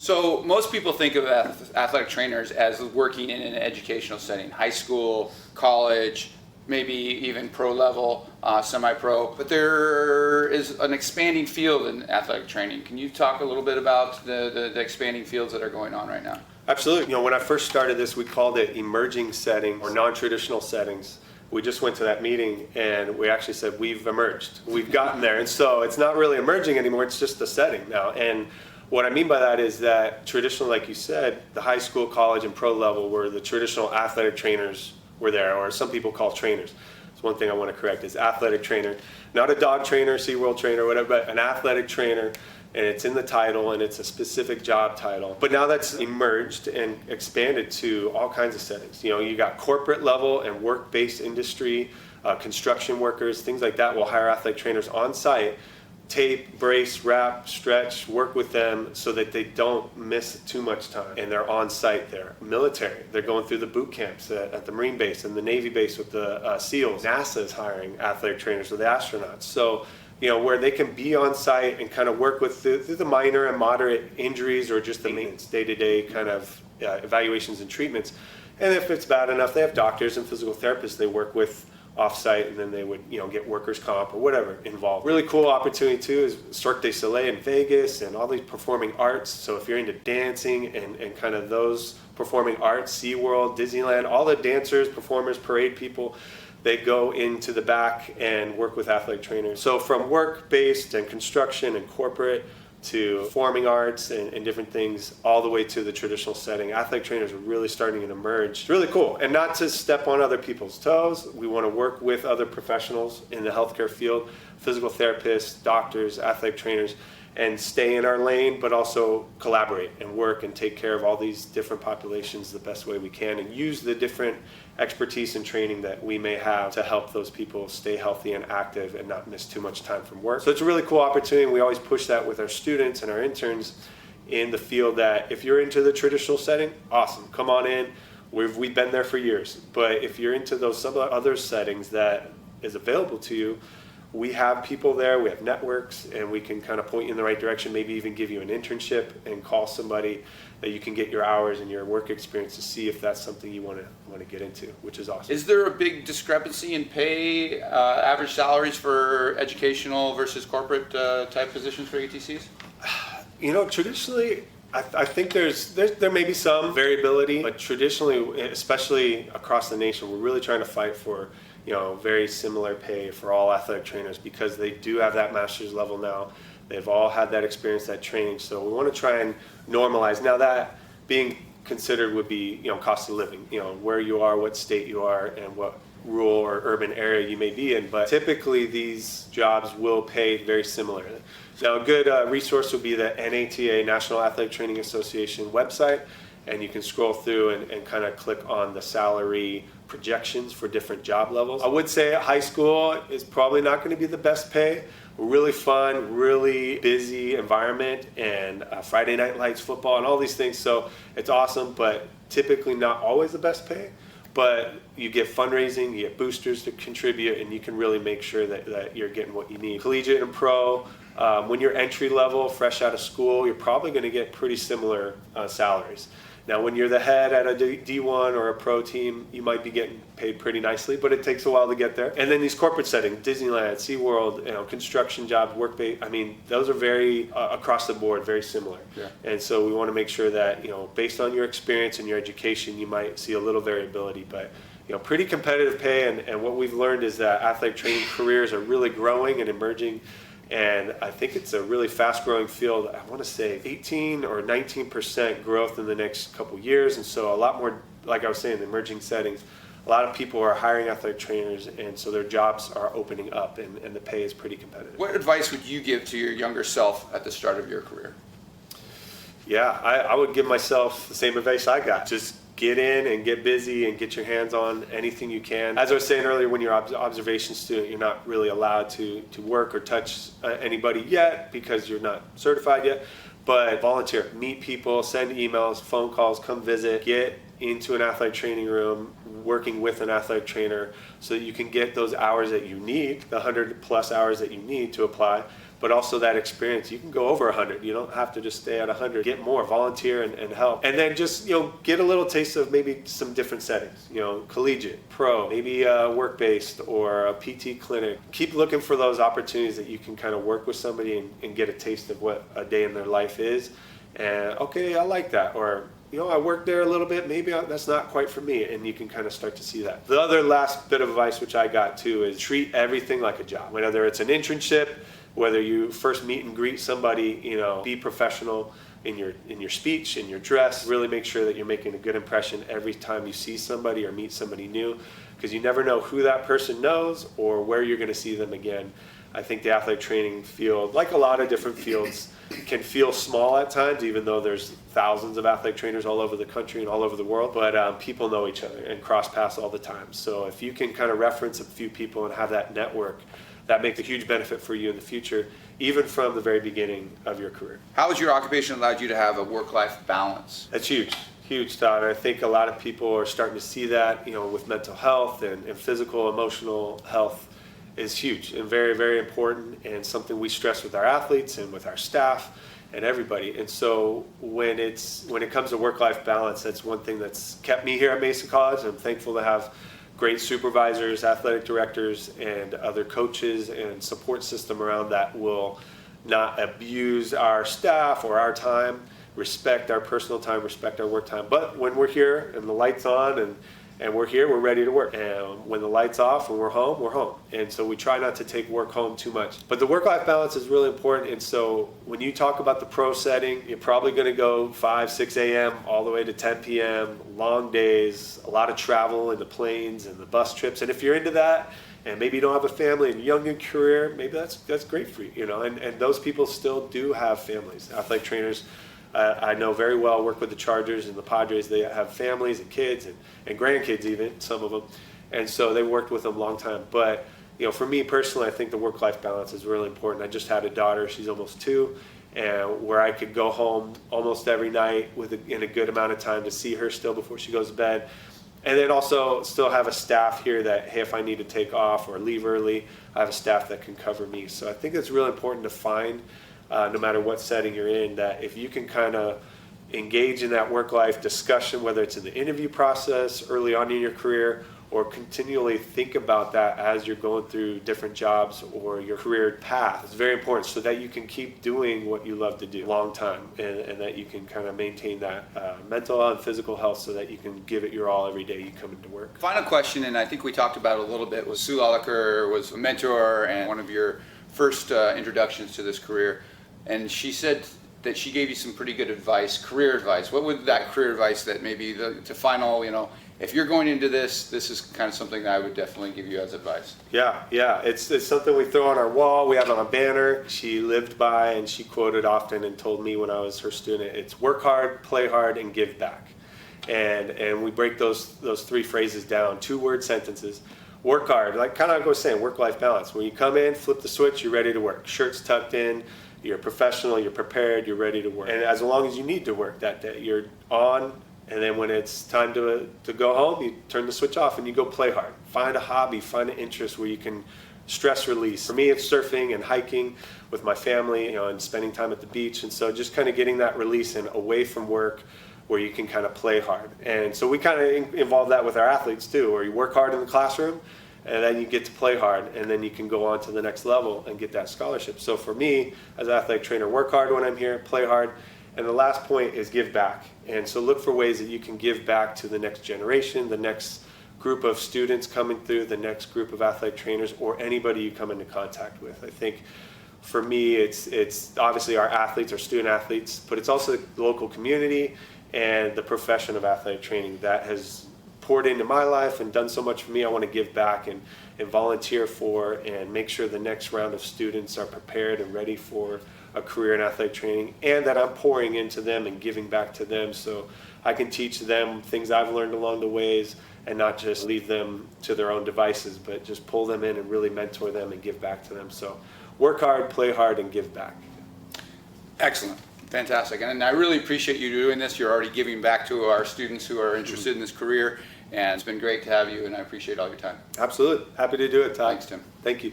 So most people think of athletic trainers as working in an educational setting, high school, college, maybe even pro level, semi-pro. But there is an expanding field in athletic training. Can you talk a little bit about the expanding fields that are going on right now? Absolutely. When I first started this, we called it emerging settings or non-traditional settings. We just went to that meeting and we actually said we've emerged. We've gotten there. And so it's not really emerging anymore. It's just a setting now. And what I mean by that is that traditionally, like you said, the high school, college, and pro level where the traditional athletic trainers were there, or some people call trainers. It's one thing I want to correct is athletic trainer, not a dog trainer, SeaWorld trainer, whatever, but an athletic trainer. And it's in the title and it's a specific job title. But now that's emerged and expanded to all kinds of settings. You got corporate level and work-based industry, construction workers, things like that will hire athletic trainers on site, tape, brace, wrap, stretch, work with them so that they don't miss too much time. And they're on site there. Military, they're going through the boot camps at the Marine base and the Navy base with the SEALs. NASA is hiring athletic trainers with the astronauts. So where they can be on site and kind of work with through the minor and moderate injuries or just the maintenance, day-to-day kind of evaluations and treatments. And if it's bad enough, they have doctors and physical therapists they work with off-site, and then they would get workers' comp or whatever involved. Really cool opportunity too is Cirque du Soleil in Vegas and all these performing arts. So if you're into dancing and kind of those performing arts, SeaWorld, Disneyland, all the dancers, performers, parade people, they go into the back and work with athletic trainers. So from work-based and construction and corporate to performing arts and different things, all the way to the traditional setting, athletic trainers are really starting to emerge. It's really cool. And not to step on other people's toes, we want to work with other professionals in the healthcare field, physical therapists, doctors, athletic trainers, and stay in our lane, but also collaborate and work and take care of all these different populations the best way we can and use the different expertise and training that we may have to help those people stay healthy and active and not miss too much time from work. So it's a really cool opportunity, and we always push that with our students and our interns in the field that if you're into the traditional setting, awesome, come on in. We've been there for years. But if you're into those some other settings that is available to you, we have people there, we have networks, and we can kind of point you in the right direction, maybe even give you an internship and call somebody that you can get your hours and your work experience to see if that's something you want to get into, which is awesome. Is there a big discrepancy in pay, average salaries for educational versus corporate type positions for ATCs? Traditionally, I think there may be some variability, but traditionally, especially across the nation, we're really trying to fight for very similar pay for all athletic trainers because they do have that master's level now. They've all had that experience, that training. So we want to try and normalize. Now that being considered would be, cost of living, where you are, what state you are, and what rural or urban area you may be in. But typically these jobs will pay very similarly. Now a good resource would be the NATA, National Athletic Training Association website. And you can scroll through and kind of click on the salary projections for different job levels. I would say high school is probably not going to be the best pay. Really fun, really busy environment, and Friday night lights, football, and all these things. So it's awesome, but typically not always the best pay. But you get fundraising, you get boosters to contribute, and you can really make sure that you're getting what you need. Collegiate and pro, when you're entry level, fresh out of school, you're probably going to get pretty similar salaries. Now, when you're the head at a D1 or a pro team, you might be getting paid pretty nicely, but it takes a while to get there. And then these corporate settings, Disneyland, SeaWorld, construction jobs, work-based, those are very across the board, very similar. Yeah. And so we want to make sure that, based on your experience and your education, you might see a little variability, but pretty competitive pay. And what we've learned is that athletic training careers are really growing and emerging. And I think it's a really fast-growing field. I want to say 18 or 19% growth in the next couple years. And so a lot more, like I was saying, emerging settings. A lot of people are hiring athletic trainers, and so their jobs are opening up, and the pay is pretty competitive. What advice would you give to your younger self at the start of your career? Yeah, I would give myself the same advice I got. Just get in and get busy and get your hands on anything you can. As I was saying earlier, when you're an observation student, you're not really allowed to work or touch anybody yet because you're not certified yet. But volunteer, meet people, send emails, phone calls, come visit, get into an athletic training room, working with an athletic trainer so that you can get those hours that you need, the 100 plus hours that you need to apply. but also that experience. You can go over 100. You don't have to just stay at 100. Get more, volunteer and help. And then just, get a little taste of maybe some different settings, collegiate, pro, maybe work-based or a PT clinic. Keep looking for those opportunities that you can kind of work with somebody and get a taste of what a day in their life is. And okay, I like that. Or, I worked there a little bit, maybe that's not quite for me, and you can kind of start to see that. The other last bit of advice which I got too is treat everything like a job. Whether it's an internship, whether you first meet and greet somebody, be professional in your speech, in your dress. Really make sure that you're making a good impression every time you see somebody or meet somebody new, because you never know who that person knows or where you're going to see them again. I think the athletic training field, like a lot of different fields, can feel small at times, even though there's thousands of athletic trainers all over the country and all over the world. But people know each other and cross paths all the time. So if you can kind of reference a few people and have that network, that makes a huge benefit for you in the future, even from the very beginning of your career. How has your occupation allowed you to have a work-life balance? That's huge, Todd. I think a lot of people are starting to see that, with mental health and physical, emotional health is huge and very, very important, and something we stress with our athletes and with our staff and everybody. And so when it comes to work-life balance, that's one thing that's kept me here at Mesa College. I'm thankful to have great supervisors, athletic directors, and other coaches and support system around that will not abuse our staff or our time, respect our personal time, respect our work time. But when we're here and the light's on and we're here, we're ready to work. And when the light's off and we're home, we're home. And so we try not to take work home too much. But the work-life balance is really important. And so when you talk about the pro setting, you're probably going to go 5, 6 a.m. all the way to 10 p.m., long days, a lot of travel in the planes and the bus trips. And if you're into that, and maybe you don't have a family and you're young in your career, maybe that's great for you, And those people still do have families. Athletic trainers, I know very well, work with the Chargers and the Padres. They have families and kids and grandkids even, some of them. And so they worked with them a long time. But, for me personally, I think the work-life balance is really important. I just had a daughter, she's almost 2, and where I could go home almost every night in a good amount of time to see her still before she goes to bed. And then also still have a staff here that, hey, if I need to take off or leave early, I have a staff that can cover me. So I think it's really important to find, no matter what setting you're in, that if you can kind of engage in that work-life discussion, whether it's in the interview process early on in your career, or continually think about that as you're going through different jobs or your career path. It's very important so that you can keep doing what you love to do long time, and that you can kind of maintain that mental and physical health so that you can give it your all every day you come into work. Final question, and I think we talked about it a little bit, was Sue Lolliker was a mentor and one of your first introductions to this career. And she said that she gave you some pretty good advice, career advice. What would that career advice that maybe to final, if you're going into this is kind of something that I would definitely give you as advice? Yeah. It's something we throw on our wall. We have it on a banner. She lived by and she quoted often and told me when I was her student, it's work hard, play hard, and give back. And we break those 3 phrases down, 2-word sentences. Work hard, like kind of like I was saying, work-life balance. When you come in, flip the switch, you're ready to work. Shirt's tucked in, you're professional, you're prepared, you're ready to work. And as long as you need to work that day, you're on, and then when it's time to go home, you turn the switch off and you go play hard. Find a hobby, find an interest where you can stress release. For me, it's surfing and hiking with my family, and spending time at the beach. And so just kind of getting that release and away from work where you can kind of play hard. And so we kind of involve that with our athletes too, where you work hard in the classroom, and then you get to play hard, and then you can go on to the next level and get that scholarship. So for me, as an athletic trainer, work hard when I'm here, play hard, and the last point is give back. And so look for ways that you can give back to the next generation, the next group of students coming through, the next group of athletic trainers, or anybody you come into contact with. I think for me, it's obviously our athletes, our student athletes, but it's also the local community and the profession of athletic training that has poured into my life and done so much for me. I want to give back and volunteer for and make sure the next round of students are prepared and ready for a career in athletic training, and that I'm pouring into them and giving back to them so I can teach them things I've learned along the ways and not just leave them to their own devices, but just pull them in and really mentor them and give back to them. So work hard, play hard, and give back. Excellent. Fantastic. And I really appreciate you doing this. You're already giving back to our students who are interested in this career, and it's been great to have you, and I appreciate all your time. Absolutely. Happy to do it, Todd. Thanks, Tim. Thank you.